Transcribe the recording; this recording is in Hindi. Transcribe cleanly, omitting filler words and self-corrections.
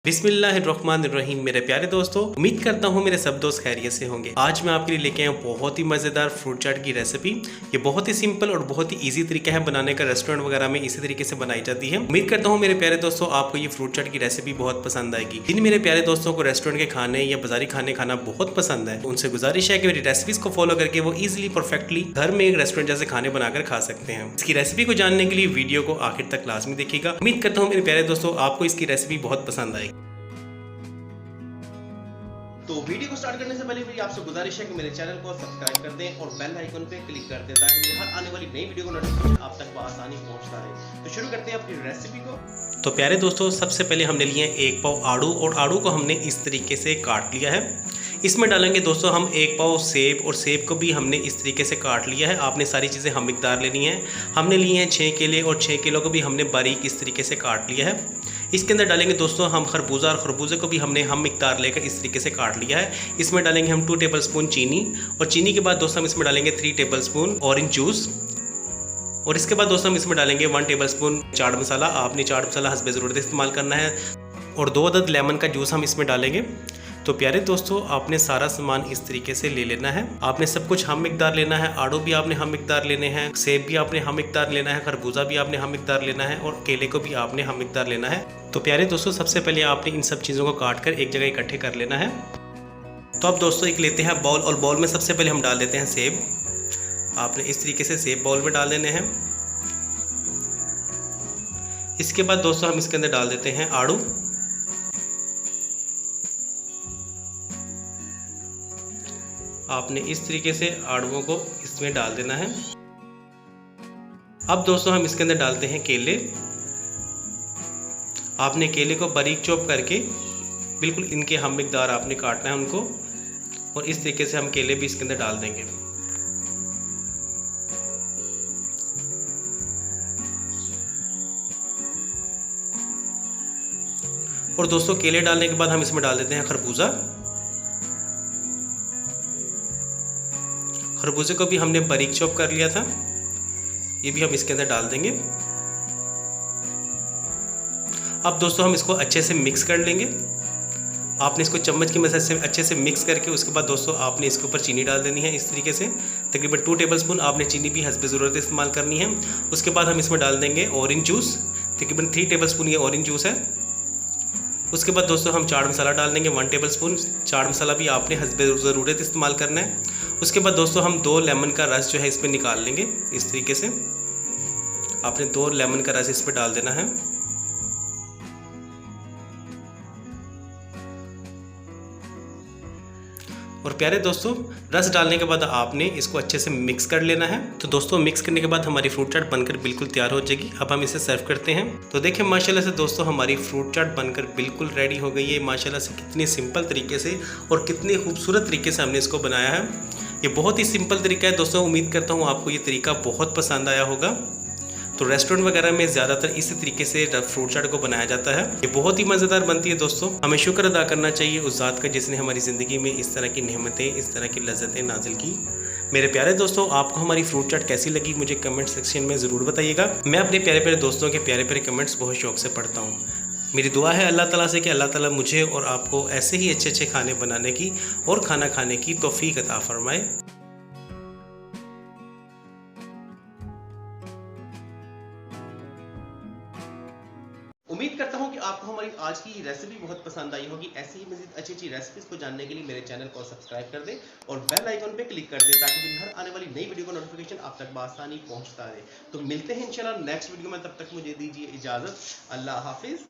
बिस्मिल्लाहिर्रहमानिर्रहीम। मेरे प्यारे दोस्तों, उम्मीद करता हूँ मेरे सब दोस्त खैरियत से होंगे। आज मैं आपके लिए लेके आया हूँ बहुत ही मज़ेदार फ्रूट चाट की रेसिपी। ये बहुत ही सिंपल और बहुत ही इजी तरीका है बनाने का। रेस्टोरेंट वगैरह में इसी तरीके से बनाई जाती है। उम्मीद करता हूँ मेरे प्यारे दोस्तों आपको ये फ्रूट चाट की रेसिपी बहुत पसंद आएगी। जिन मेरे प्यारे दोस्तों को रेस्टोरेंट के खाने या बाजारी खाने खाना बहुत पसंद है, उनसे गुजारिश है कि मेरी रेसिपीज को फॉलो करके वो इजिली परफेक्टली घर में एक रेस्टोरेंट जैसे खाने बनाकर खा सकते हैं। इसकी रेसिपी को जानने के लिए वीडियो को आखिर तक लाजमी देखिएगा। उम्मीद करता हूँ मेरे प्यारे दोस्तों आपको इसकी रेसिपी बहुत पसंद आएगी। तो वीडियो को स्टार्ट करने से पहले मेरी आपसे गुजारिश है कि मेरे चैनल को सब्सक्राइब कर दें और बेल आइकन पे क्लिक कर दें ताकि मुझे हर आने वाली नई वीडियो का नोटिफिकेशन आप तक आसानी पहुंचता रहे। तो शुरू करते हैं अपनी रेसिपी को। तो प्यारे दोस्तों, सबसे पहले हमने लिए एक पाव आड़ू और आड़ू को हमने इस तरीके से काट लिया है। इसमें डालेंगे दोस्तों हम एक पाव सेब और सेब को भी हमने इस तरीके से काट लिया है। आपने सारी चीज़ें हम मिकदार लेनी है। हमने लिए हैं 6 केले और 6 किलो को भी हमने बारीक इस तरीके से काट लिया है। इसके अंदर डालेंगे दोस्तों हम खरबूजा और खरबूजे को भी हमने हम मिकदार लेकर इस तरीके से काट लिया है। इसमें डालेंगे हम 2 टेबल स्पून चीनी और चीनी के बाद दोस्तों हम इसमें डालेंगे 3 टेबल स्पून ऑरेंज जूस और इसके बाद दोस्तों हम इसमें डालेंगे 1 टेबल स्पून चाट मसाला। आपने चाट मसाला हस्बे ज़रूरत इस्तेमाल करना है और 2 अदद लेमन का जूस हम इसमें डालेंगे। तो प्यारे दोस्तों, आपने सारा सामान इस तरीके से ले लेना है। आपने सब कुछ हम मिकदार लेना है। आड़ू भी आपने हम मिकदार लेने हैं, सेब भी आपने हम मिकदार लेना है, खरबूजा भी आपने हम मिकदार लेना है और केले को भी आपने हम मिकदार लेना है। तो प्यारे दोस्तों, सबसे पहले आपने इन सब चीज़ों को काट कर एक जगह इकट्ठे कर लेना है। तो अब दोस्तों एक लेते हैं बाउल और बाउल में सबसे पहले हम डाल देते हैं सेब। आपने इस तरीके से सेब बाउल में डाल देने हैं। इसके बाद दोस्तों हम इसके अंदर डाल देते हैं आड़ू। आपने इस तरीके से आड़ुओं को इसमें डाल देना है। अब दोस्तों हम इसके अंदर डालते हैं केले। आपने केले को बारीक चॉप करके बिल्कुल इनके हम मिकदार आपने काटना है उनको और इस तरीके से हम केले भी इसके अंदर डाल देंगे। और दोस्तों केले डालने के बाद हम इसमें डाल देते हैं खरबूजा। खरबूजे को भी हमने बारीक चॉप कर लिया था, ये भी हम इसके अंदर डाल देंगे। अब दोस्तों हम इसको अच्छे से मिक्स कर लेंगे। आपने इसको चम्मच की मदद से अच्छे से मिक्स करके उसके बाद दोस्तों आपने इसके ऊपर चीनी डाल देनी है इस तरीके से। तकरीबन 2 टेबल स्पून आपने चीनी भी हस्बे ज़रूरत इस्तेमाल करनी है। उसके बाद हम इसमें डाल देंगे ऑरेंज जूस। तकरीबन 3 टेबल स्पून ये ऑरेंज जूस है। उसके बाद दोस्तों हम चाट मसाला डाल देंगे 1 टेबल स्पून। चाट मसाला भी आपने हस्बे ज़रूरत इस्तेमाल करना है। उसके बाद दोस्तों हम 2 लेमन का रस जो है इसमें निकाल लेंगे इस तरीके से। आपने 2 लेमन का रस इसमें डाल देना है। और प्यारे दोस्तों, रस डालने के बाद आपने इसको अच्छे से मिक्स कर लेना है। तो दोस्तों मिक्स करने के बाद हमारी फ्रूट चाट बनकर बिल्कुल तैयार हो जाएगी। अब हम इसे सर्व करते हैं। तो देखिए माशाल्लाह से दोस्तों हमारी फ्रूट चाट बनकर बिल्कुल रेडी हो गई है। माशाल्लाह से कितने सिंपल तरीके से और कितने खूबसूरत तरीके से हमने इसको बनाया है। ये बहुत ही सिंपल तरीका है दोस्तों। उम्मीद करता हूँ आपको ये तरीका बहुत पसंद आया होगा। तो रेस्टोरेंट वगैरह में ज़्यादातर इसी तरीके से फ्रूट चाट को बनाया जाता है। ये बहुत ही मज़ेदार बनती है दोस्तों। हमें शुक्र अदा करना चाहिए उस ज़ात का जिसने हमारी ज़िंदगी में इस तरह की नेमतें, इस तरह की लज्जतें नाजिल की। मेरे प्यारे दोस्तों, आपको हमारी फ्रूट चाट कैसी लगी मुझे कमेंट सेक्शन में ज़रूर बताइएगा। मैं अपने प्यारे प्यारे दोस्तों के प्यारे प्यारे कमेंट्स बहुत शौक से पढ़ता हूँ। मेरी दुआ है अल्लाह ताला से कि अल्लाह ताला मुझे और आपको ऐसे ही अच्छे अच्छे खाने बनाने की और खाना खाने की तौफीक अता फरमाए। उम्मीद करता हूं कि आपको हमारी आज की रेसिपी बहुत पसंद आई होगी। ऐसी ही मज़ीद अच्छी अच्छी रेसिपीज को जानने के लिए मेरे चैनल को सब्सक्राइब कर दें और बेल आइकन पे क्लिक कर दें ताकि मुझे हर आने वाली नई वीडियो का नोटिफिकेशन आप तक आसानी पहुंचता रहे। तो मिलते हैं इंशाल्लाह नेक्स्ट वीडियो में। तब तक मुझे दीजिए इजाज़त। अल्लाह हाफिज़।